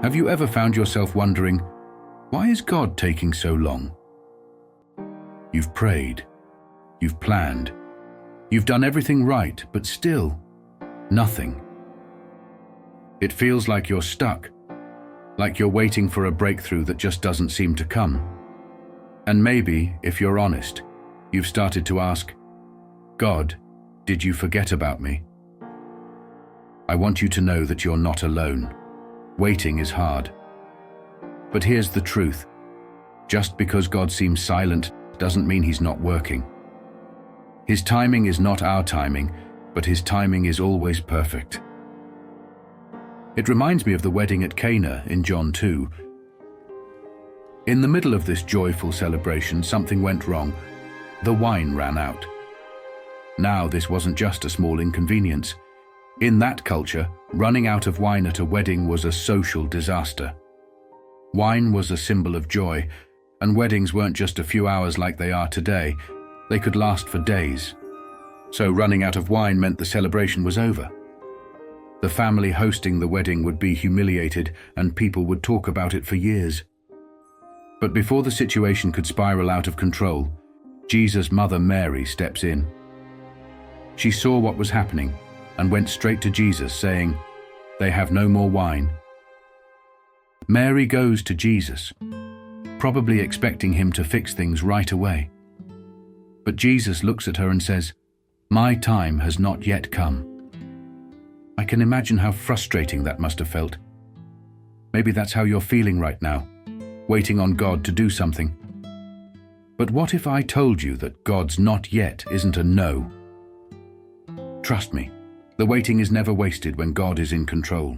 Have you ever found yourself wondering, why is God taking so long? You've prayed, you've planned, you've done everything right, but still, nothing. It feels like you're stuck, like you're waiting for a breakthrough that just doesn't seem to come. And maybe, if you're honest, you've started to ask, God, did you forget about me? I want you to know that you're not alone. Waiting is hard. But here's the truth. Just because God seems silent doesn't mean he's not working. His timing is not our timing, but his timing is always perfect. It reminds me of the wedding at Cana in John 2. In the middle of this joyful celebration, something went wrong. The wine ran out. Now, this wasn't just a small inconvenience. In that culture, running out of wine at a wedding was a social disaster. Wine was a symbol of joy, and weddings weren't just a few hours like they are today. They could last for days. So running out of wine meant the celebration was over. The family hosting the wedding would be humiliated, and people would talk about it for years. But before the situation could spiral out of control, Jesus' mother Mary steps in. She saw what was happening and went straight to Jesus, saying, "They have no more wine." Mary goes to Jesus, probably expecting him to fix things right away. But Jesus looks at her and says, "My time has not yet come." I can imagine how frustrating that must have felt. Maybe that's how you're feeling right now, waiting on God to do something. But what if I told you that God's not yet isn't a no? Trust me, the waiting is never wasted when God is in control.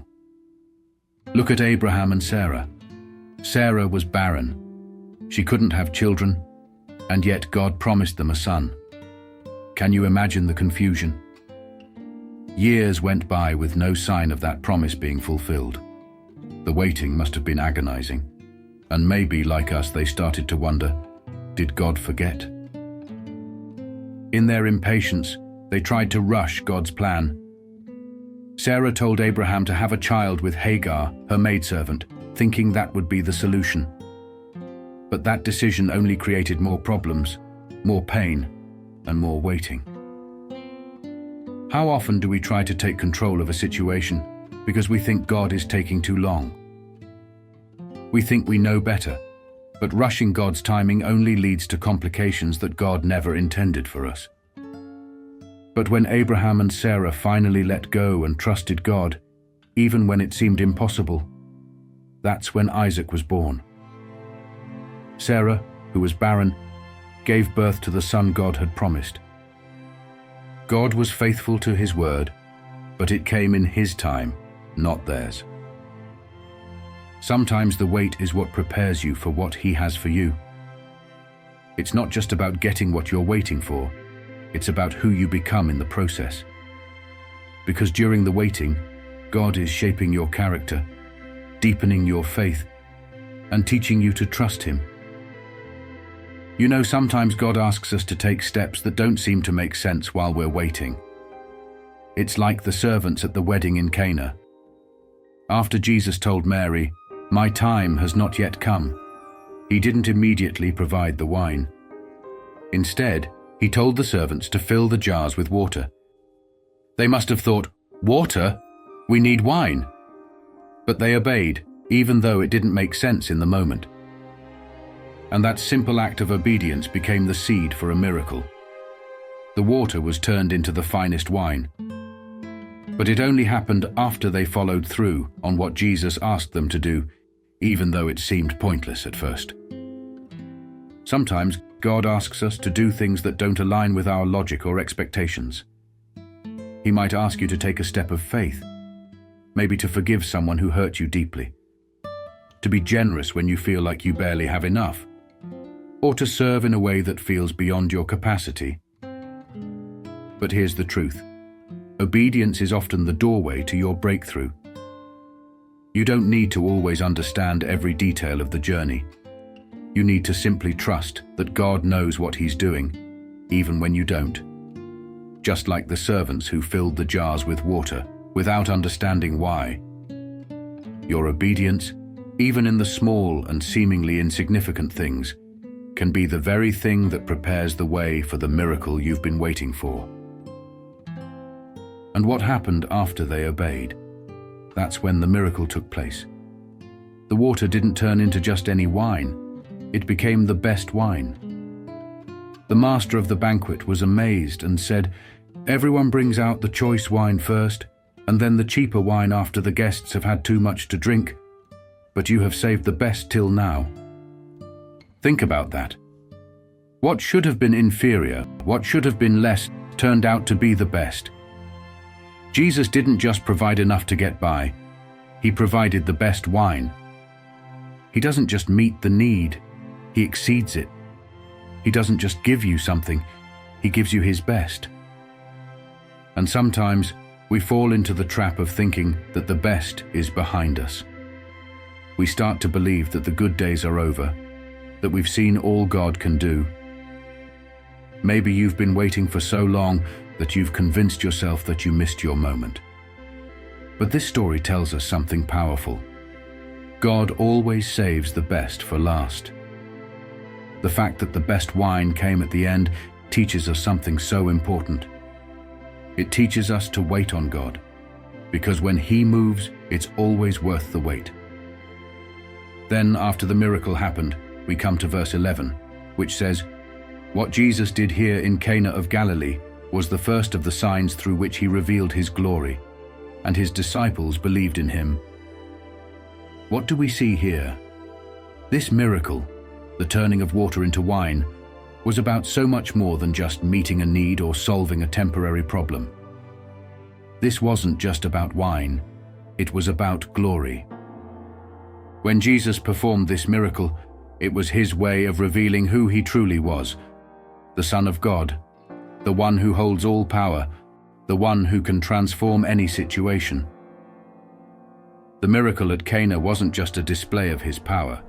Look at Abraham and Sarah. Sarah was barren. She couldn't have children, and yet God promised them a son. Can you imagine the confusion? Years went by with no sign of that promise being fulfilled. The waiting must have been agonizing, and maybe, like us, they started to wonder, did God forget? In their impatience, they tried to rush God's plan. Sarah told Abraham to have a child with Hagar, her maidservant, thinking that would be the solution. But that decision only created more problems, more pain, and more waiting. How often do we try to take control of a situation because we think God is taking too long? We think we know better, but rushing God's timing only leads to complications that God never intended for us. But when Abraham and Sarah finally let go and trusted God, even when it seemed impossible, that's when Isaac was born. Sarah, who was barren, gave birth to the son God had promised. God was faithful to his word, but it came in his time, not theirs. Sometimes the wait is what prepares you for what he has for you. It's not just about getting what you're waiting for, it's about who you become in the process. Because during the waiting, God is shaping your character, deepening your faith, and teaching you to trust him. You know, sometimes God asks us to take steps that don't seem to make sense while we're waiting. It's like the servants at the wedding in Cana. After Jesus told Mary, "My time has not yet come," he didn't immediately provide the wine. Instead, he told the servants to fill the jars with water. They must have thought, "Water? We need wine." But they obeyed, even though it didn't make sense in the moment. And that simple act of obedience became the seed for a miracle. The water was turned into the finest wine. But it only happened after they followed through on what Jesus asked them to do, even though it seemed pointless at first. Sometimes God asks us to do things that don't align with our logic or expectations. He might ask you to take a step of faith, maybe to forgive someone who hurt you deeply, to be generous when you feel like you barely have enough, or to serve in a way that feels beyond your capacity. But here's the truth. Obedience is often the doorway to your breakthrough. You don't need to always understand every detail of the journey. You need to simply trust that God knows what he's doing, even when you don't. Just like the servants who filled the jars with water without understanding why. your obedience, even in the small and seemingly insignificant things, can be the very thing that prepares the way for the miracle you've been waiting for. And what happened after they obeyed? That's when the miracle took place. The water didn't turn into just any wine. It became the best wine. The master of the banquet was amazed and said, "Everyone brings out the choice wine first, and then the cheaper wine after the guests have had too much to drink, but you have saved the best till now." Think about that. What should have been inferior, what should have been less, turned out to be the best. Jesus didn't just provide enough to get by. He provided the best wine. He doesn't just meet the need, he exceeds it. He doesn't just give you something, he gives you his best. And sometimes we fall into the trap of thinking that the best is behind us. We start to believe that the good days are over, that we've seen all God can do. Maybe you've been waiting for so long that you've convinced yourself that you missed your moment. But this story tells us something powerful. God always saves the best for last. The fact that the best wine came at the end teaches us something so important. It teaches us to wait on God, because when He moves, it's always worth the wait. Then, after the miracle happened, we come to verse 11, which says, "What Jesus did here in Cana of Galilee was the first of the signs through which He revealed His glory, and His disciples believed in Him." What do we see here? This miracle, the turning of water into wine, was about so much more than just meeting a need or solving a temporary problem. This wasn't just about wine, it was about glory. When Jesus performed this miracle, it was His way of revealing who He truly was, the Son of God, the one who holds all power, the one who can transform any situation. The miracle at Cana wasn't just a display of His power.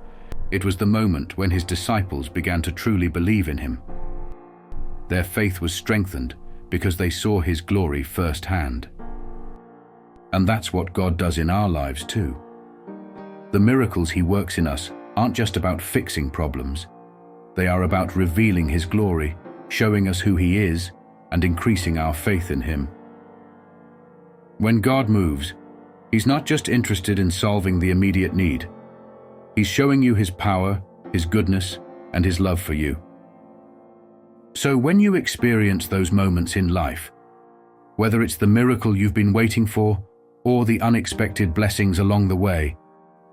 It was the moment when His disciples began to truly believe in Him. Their faith was strengthened because they saw His glory firsthand. And that's what God does in our lives too. The miracles He works in us aren't just about fixing problems. They are about revealing His glory, showing us who He is, and increasing our faith in Him. When God moves, He's not just interested in solving the immediate need. He's showing you His power, His goodness, and His love for you. So when you experience those moments in life, whether it's the miracle you've been waiting for or the unexpected blessings along the way,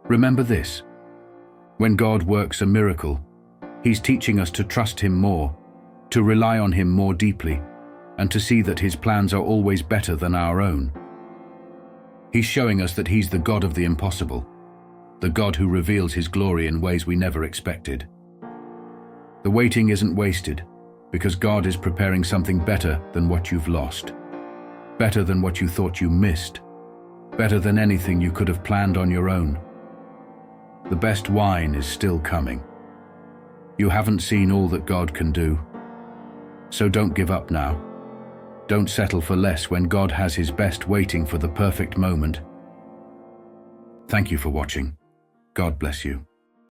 remember this: when God works a miracle, He's teaching us to trust Him more, to rely on Him more deeply, and to see that His plans are always better than our own. He's showing us that He's the God of the impossible, the God who reveals His glory in ways we never expected. The waiting isn't wasted, because God is preparing something better than what you've lost, better than what you thought you missed, better than anything you could have planned on your own. The best wine is still coming. You haven't seen all that God can do. So don't give up now. Don't settle for less when God has His best waiting for the perfect moment. Thank you for watching. God bless you.